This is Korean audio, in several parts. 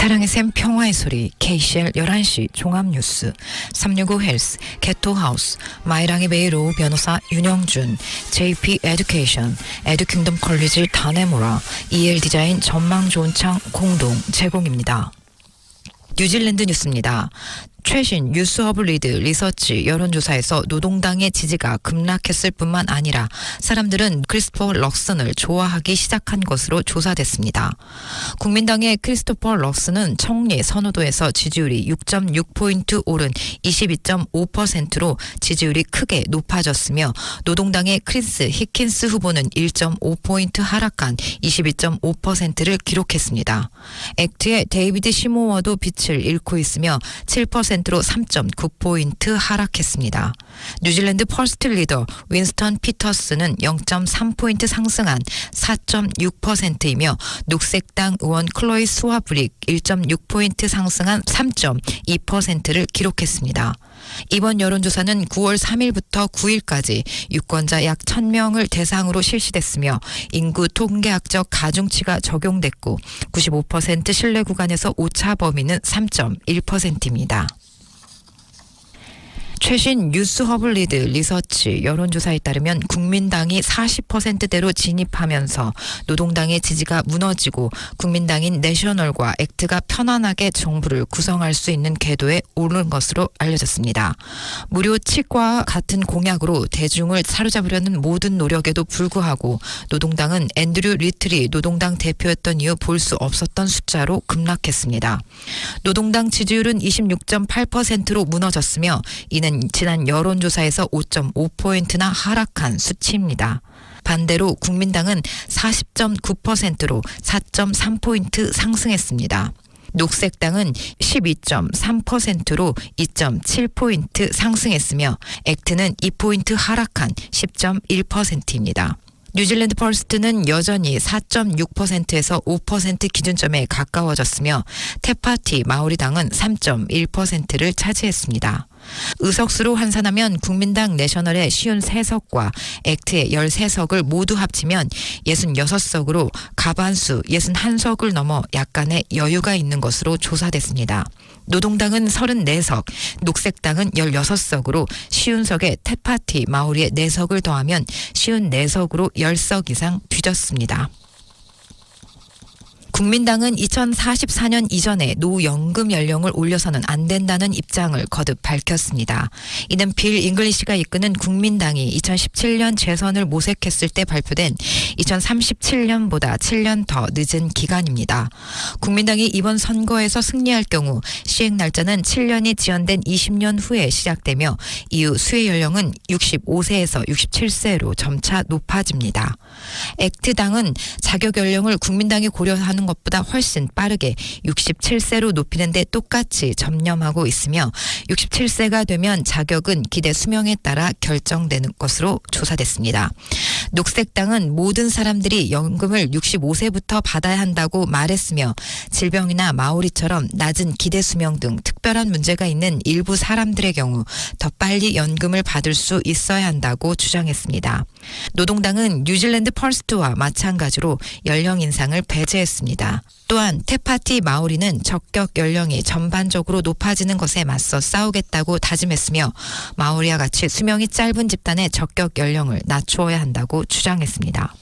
사랑의 샘 평화의 소리 KCL 11시 종합뉴스 365 헬스 개토하우스 마이랑의 매일 오후 변호사 윤영준 JP 에듀케이션 에듀킹덤 컬리지 다네모라 EL 디자인 전망 좋은 창 공동 제공입니다. 뉴질랜드 뉴스입니다. 최신 뉴스허브 리드 리서치 여론조사에서 노동당의 지지가 급락했을 뿐만 아니라 사람들은 크리스토퍼 럭슨을 좋아하기 시작한 것으로 조사됐습니다. 국민당의 크리스토퍼 럭슨은 총리 선호도에서 지지율이 6.6포인트 오른 22.5%로 지지율이 크게 높아졌으며 노동당의 크리스 히킨스 후보는 1.5포인트 하락한 22.5%를 기록했습니다. 액트의 데이비드 시모어도 빛을 잃고 있으며 7%로 3.9포인트 하락했습니다. 뉴질랜드 퍼스트 리더 윈스턴 피터스는 0.3포인트 상승한 4.6%이며 녹색당 의원 클로이 스와브릭 1.6포인트 상승한 3.2%를 기록했습니다. 이번 여론조사는 9월 3일부터 9일까지 유권자 약 1000명을 대상으로 실시됐으며 인구 통계학적 가중치가 적용됐고 95% 신뢰 구간에서 오차 범위는 3.1%입니다. 최신 뉴스허브 리드 리서치 여론조사에 따르면 국민당이 40%대로 진입하면서 노동당의 지지가 무너지고 국민당인 내셔널과 액트가 편안하게 정부를 구성할 수 있는 궤도에 오른 것으로 알려졌습니다. 무료 치과와 같은 공약으로 대중을 사로잡으려는 모든 노력에도 불구하고 노동당은 앤드류 리틀이 노동당 대표였던 이후 볼 수 없었던 숫자로 급락했습니다. 노동당 지지율은 26.8%로 무너졌으며 이는 지난 여론조사에서 5.5포인트나 하락한 수치입니다. 반대로 국민당은 40.9%로 4.3포인트 상승했습니다. 녹색당은 12.3%로 2.7포인트 상승했으며 액트는 2포인트 하락한 10.1%입니다. 뉴질랜드 퍼스트는 여전히 4.6%에서 5% 기준점에 가까워졌으며 테파티 마오리당은 3.1%를 차지했습니다. 의석수로 환산하면 국민당 내셔널의 53석과 액트의 13석을 모두 합치면 66석으로 가반수 61석을 넘어 약간의 여유가 있는 것으로 조사됐습니다. 노동당은 34석, 녹색당은 16석으로 50석의 테파티 마오리의 4석을 더하면 54석으로 10석 이상 뒤졌습니다. 국민당은 2044년 이전에 노연금 연령을 올려서는 안 된다는 입장을 거듭 밝혔습니다. 이는 빌 잉글리시가 이끄는 국민당이 2017년 재선을 모색했을 때 발표된 2037년보다 7년 더 늦은 기간입니다. 국민당이 이번 선거에서 승리할 경우 시행 날짜는 7년이 지연된 20년 후에 시작되며 이후 수혜 연령은 65세에서 67세로 점차 높아집니다. 액트당은 자격 연령을 국민당이 고려하는 것보다 훨씬 빠르게 67세로 높이는 데 똑같이 전념하고 있으며 67세가 되면 자격은 기대 수명에 따라 결정되는 것으로 조사됐습니다. 녹색당은 모든 사람들이 연금을 65세부터 받아야 한다고 말했으며 질병이나 마오리처럼 낮은 기대 수명 등 특별한 문제가 있는 일부 사람들의 경우 더 빨리 연금을 받을 수 있어야 한다고 주장했습니다. 노동당은 뉴질랜드 퍼스트와 마찬가지로 연령 인상을 배제했습니다. 또한 테파티 마오리는 적격 연령이 전반적으로 높아지는 것에 맞서 싸우겠다고 다짐했으며 마오리와 같이 수명이 짧은 집단의 적격 연령을 낮추어야 한다고 주장했습니다.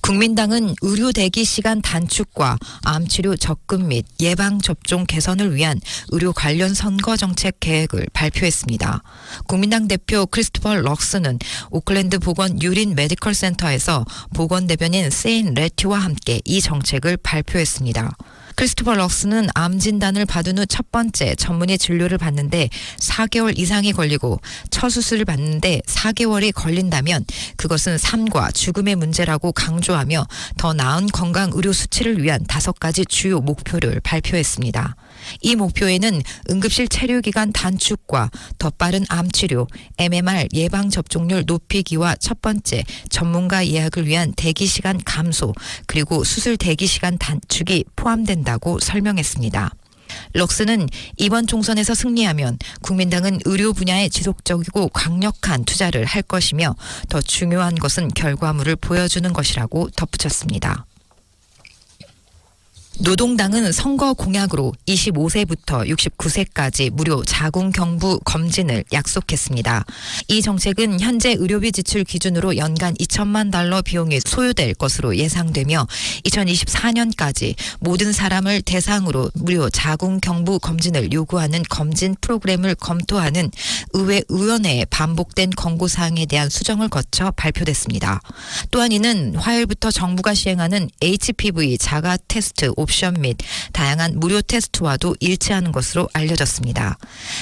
국민당은 의료 대기 시간 단축과 암치료 접근 및 예방접종 개선을 위한 의료 관련 선거 정책 계획을 발표했습니다. 국민당 대표 크리스토퍼 럭슨은 오클랜드 보건 유린 메디컬 센터에서 보건 대변인 세인 레티와 함께 이 정책을 발표했습니다. 크리스토퍼 럭슨은 암 진단을 받은 후 첫 번째 전문의 진료를 받는데 4개월 이상이 걸리고 처수술을 받는데 4개월이 걸린다면 그것은 삶과 죽음의 문제라고 강조하며 더 나은 건강 의료 수치를 위한 5가지 주요 목표를 발표했습니다. 이 목표에는 응급실 체류기간 단축과 더 빠른 암치료, MMR 예방접종률 높이기와 첫 번째 전문가 예약을 위한 대기시간 감소 그리고 수술 대기시간 단축이 포함된다고 설명했습니다. 럭스는 이번 총선에서 승리하면 국민당은 의료 분야에 지속적이고 강력한 투자를 할 것이며 더 중요한 것은 결과물을 보여주는 것이라고 덧붙였습니다. 노동당은 선거 공약으로 25세부터 69세까지 무료 자궁경부 검진을 약속했습니다. 이 정책은 현재 의료비 지출 기준으로 연간 2천만 달러 비용이 소요될 것으로 예상되며 2024년까지 모든 사람을 대상으로 무료 자궁경부 검진을 요구하는 검진 프로그램을 검토하는 의회 의원회의 반복된 권고사항에 대한 수정을 거쳐 발표됐습니다. 또한 이는 화요일부터 정부가 시행하는 HPV 자가 테스트 옵션 및 다양한 무료 테스트와도 일치하는 것으로 알려졌습니다.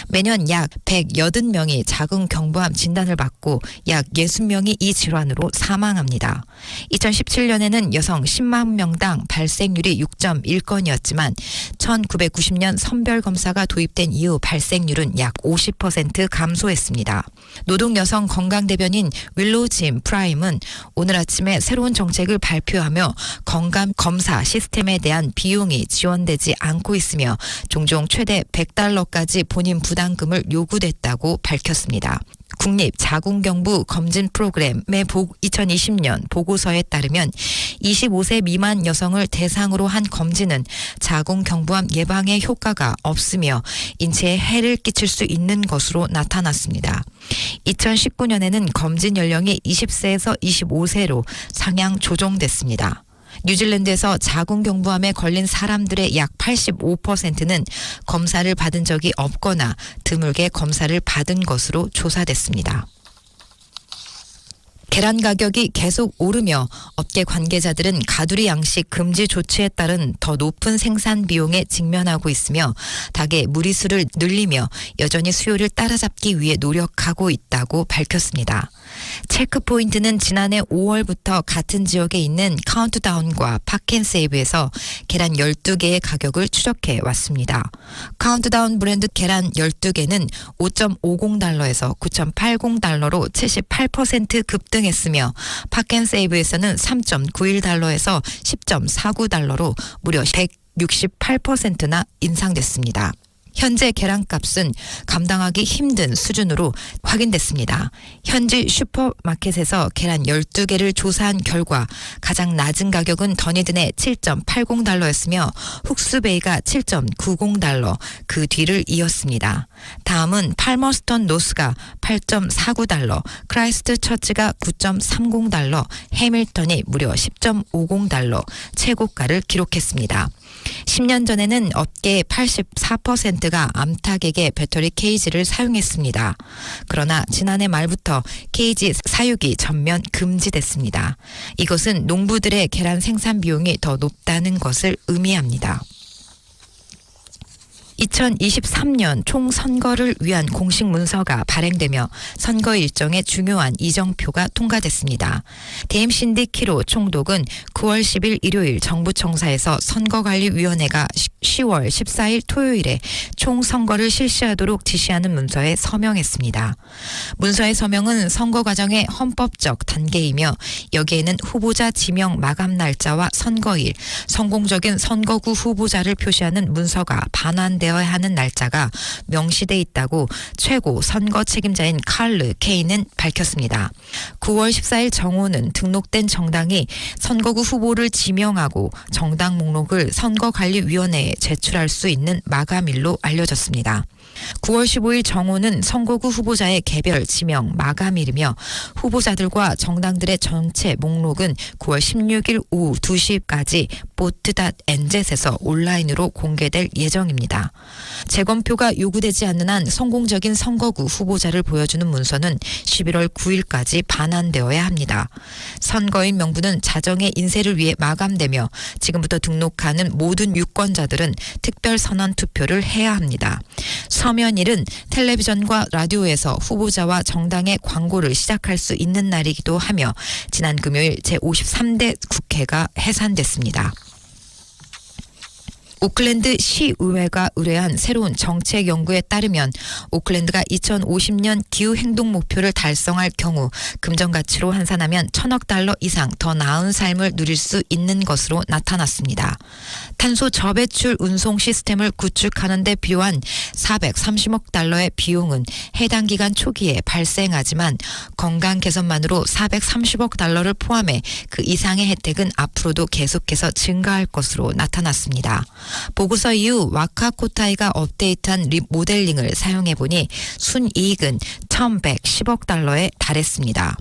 매년 약 180명이 자궁경부암 진단을 받고 약 60명이 이 질환으로 사망합니다. 2017년에는 여성 10만 명당 발생률이 6.1건이었지만 1990년 선별검사가 도입된 이후 발생률은 약 50% 감소했습니다. 노동여성 건강대변인 윌로우 짐 프라임은 오늘 아침에 새로운 정책을 발표하며 건강검사 시스템에 대한 비용이 지원되지 않고 있으며 종종 최대 $100까지 본인 부담금을 요구됐다고 밝혔습니다. 국립자궁경부 검진 프로그램의 2020년 보고서에 따르면 25세 미만 여성을 대상으로 한 검진은 자궁경부암 예방에 효과가 없으며 인체에 해를 끼칠 수 있는 것으로 나타났습니다. 2019년에는 검진 연령이 20세에서 25세로 상향 조정됐습니다. 뉴질랜드에서 자궁경부암에 걸린 사람들의 약 85%는 검사를 받은 적이 없거나 드물게 검사를 받은 것으로 조사됐습니다. 계란 가격이 계속 오르며 업계 관계자들은 가두리 양식 금지 조치에 따른 더 높은 생산 비용에 직면하고 있으며 닭의 무리수를 늘리며 여전히 수요를 따라잡기 위해 노력하고 있다고 밝혔습니다. 체크포인트는 지난해 5월부터 같은 지역에 있는 카운트다운과 팟앤세이브에서 계란 12개의 가격을 추적해 왔습니다. 카운트다운 브랜드 계란 12개는 $5.50에서 $9.80로 78% 급등했으며 팟앤세이브에서는 $3.91에서 $10.49로 무려 168%나 인상됐습니다. 현재 계란값은 감당하기 힘든 수준으로 확인됐습니다. 현지 슈퍼마켓에서 계란 12개를 조사한 결과 가장 낮은 가격은 더니든의 $7.80였으며 훅스베이가 $7.90, 그 뒤를 이었습니다. 다음은 팔머스턴 노스가 $8.49, 크라이스트 처치가 $9.30, 해밀턴이 무려 $10.50 최고가를 기록했습니다. 10년 전에는 업계의 84%가 암탉에게 배터리 케이지를 사용했습니다. 그러나 지난해 말부터 케이지 사육이 전면 금지됐습니다. 이것은 농부들의 계란 생산 비용이 더 높다는 것을 의미합니다. 2023년 총선거를 위한 공식 문서가 발행되며 선거 일정의 중요한 이정표가 통과됐습니다. 데임 신디 키로 총독은 9월 10일 일요일 정부청사에서 선거관리위원회가 10월 14일 토요일에 총선거를 실시하도록 지시하는 문서에 서명했습니다. 문서의 서명은 선거 과정의 헌법적 단계이며 여기에는 후보자 지명 마감 날짜와 선거일, 성공적인 선거구 후보자를 표시하는 문서가 반환되어야 하는 날짜가 명시돼 있다고 최고 선거 책임자인 칼르 케이는 밝혔습니다. 9월 14일 정오는 등록된 정당이 선거구 후보를 지명하고 정당 목록을 선거관리위원회에 제출할 수 있는 마감일로 알려졌습니다. 9월 15일 정오는 선거구 후보자의 개별 지명 마감일이며 후보자들과 정당들의 전체 목록은 9월 16일 오후 2시까지 vote.nzet에서 온라인으로 공개될 예정입니다. 재검표가 요구되지 않는 한 성공적인 선거구 후보자를 보여주는 문서는 11월 9일까지 반환되어야 합니다. 선거인 명부는 자정의 인쇄를 위해 마감되며 지금부터 등록하는 모든 유권자들은 특별 선언 투표를 해야 합니다. 서면일은 텔레비전과 라디오에서 후보자와 정당의 광고를 시작할 수 있는 날이기도 하며 지난 금요일 제53대 국회가 해산됐습니다. 오클랜드 시의회가 의뢰한 새로운 정책 연구에 따르면 오클랜드가 2050년 기후 행동 목표를 달성할 경우 금전 가치로 환산하면 1,000억 달러 이상 더 나은 삶을 누릴 수 있는 것으로 나타났습니다. 탄소 저배출 운송 시스템을 구축하는 데 필요한 430억 달러의 비용은 해당 기간 초기에 발생하지만 건강 개선만으로 430억 달러를 포함해 그 이상의 혜택은 앞으로도 계속해서 증가할 것으로 나타났습니다. 보고서 이후 와카코타이가 업데이트한 모델링을 사용해보니 순이익은 1,110억 달러에 달했습니다.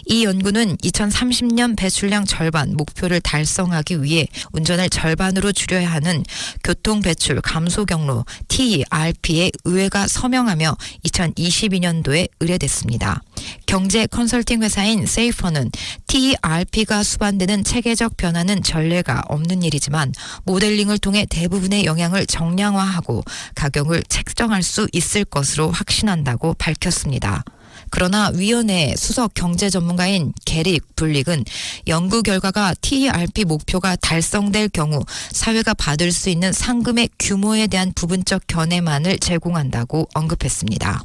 이 연구는 2030년 배출량 절반 목표를 달성하기 위해 운전을 절반으로 줄여야 하는 교통 배출 감소 경로 TERP에 의회가 서명하며 2022년도에 의뢰됐습니다. 경제 컨설팅 회사인 세이퍼는 TERP가 수반되는 체계적 변화는 전례가 없는 일이지만 모델링을 통해 대부분의 영향을 정량화하고 가격을 책정할 수 있을 것으로 확신한다고 밝혔습니다. 그러나 위원회 수석 경제 전문가인 게릭 블릭은 연구 결과가 TERP 목표가 달성될 경우 사회가 받을 수 있는 상금의 규모에 대한 부분적 견해만을 제공한다고 언급했습니다.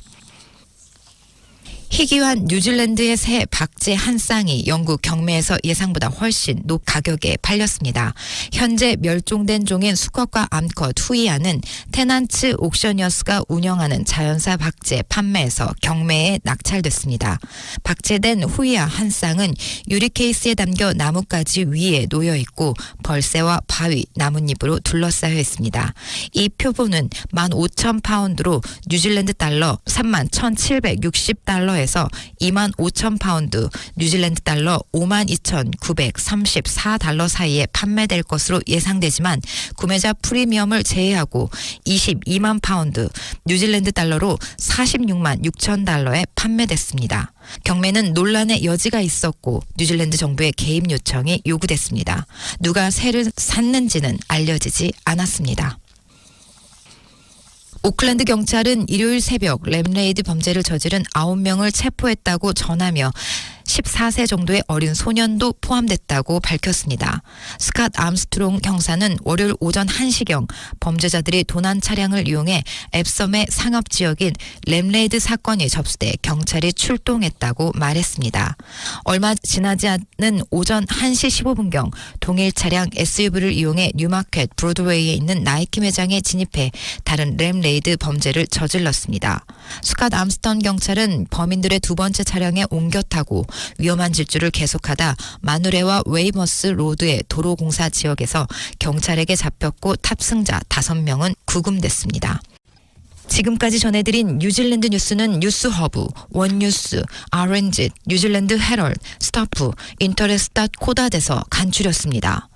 희귀한 뉴질랜드의 새 박제 한 쌍이 영국 경매에서 예상보다 훨씬 높은 가격에 팔렸습니다. 현재 멸종된 종인 수컷과 암컷 후이아는 테난츠 옥셔니어스가 운영하는 자연사 박제 판매에서 경매에 낙찰됐습니다. 박제된 후이아 한 쌍은 유리 케이스에 담겨 나뭇가지 위에 놓여 있고 벌새와 바위, 나뭇잎으로 둘러싸여 있습니다. 이 표본은 15,000파운드로 뉴질랜드 달러 31,760달러에 에서 25,000파운드, 뉴질랜드 달러 52,934달러 사이에 판매될 것으로 예상되지만 구매자 프리미엄을 제외하고 22만 파운드, 뉴질랜드 달러로 46만 6천 달러에 판매됐습니다. 경매는 논란의 여지가 있었고 뉴질랜드 정부의 개입 요청이 요구됐습니다. 누가 새를 샀는지는 알려지지 않았습니다. 오클랜드 경찰은 일요일 새벽 램레이드 범죄를 저지른 9명을 체포했다고 전하며 14세 정도의 어린 소년도 포함됐다고 밝혔습니다. 스캇 암스트롱 형사는 월요일 오전 1시경 범죄자들이 도난 차량을 이용해 앱섬의 상업지역인 램레이드 사건이 접수돼 경찰이 출동했다고 말했습니다. 얼마 지나지 않은 오전 1시 15분경 동일 차량 SUV를 이용해 뉴마켓 브로드웨이에 있는 나이키 매장에 진입해 다른 램레이드 범죄를 저질렀습니다. 스캇 암스턴 경찰은 범인들의 두 번째 차량에 옮겨 타고 위험한 질주를 계속하다 마누레와 웨이머스 로드의 도로공사 지역에서 경찰에게 잡혔고 탑승자 5명은 구금됐습니다. 지금까지 전해드린 뉴질랜드 뉴스는 뉴스허브, 원뉴스, RNZ, 뉴질랜드 헤럴드, 스타프, 인터레스트.코닷에서 간추렸습니다.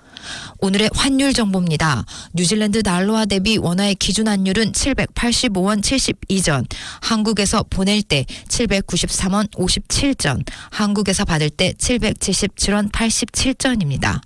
오늘의 환율 정보입니다. 뉴질랜드 달러화 대비 원화의 기준 환율은 785원 72전, 한국에서 보낼 때 793원 57전, 한국에서 받을 때 777원 87전입니다.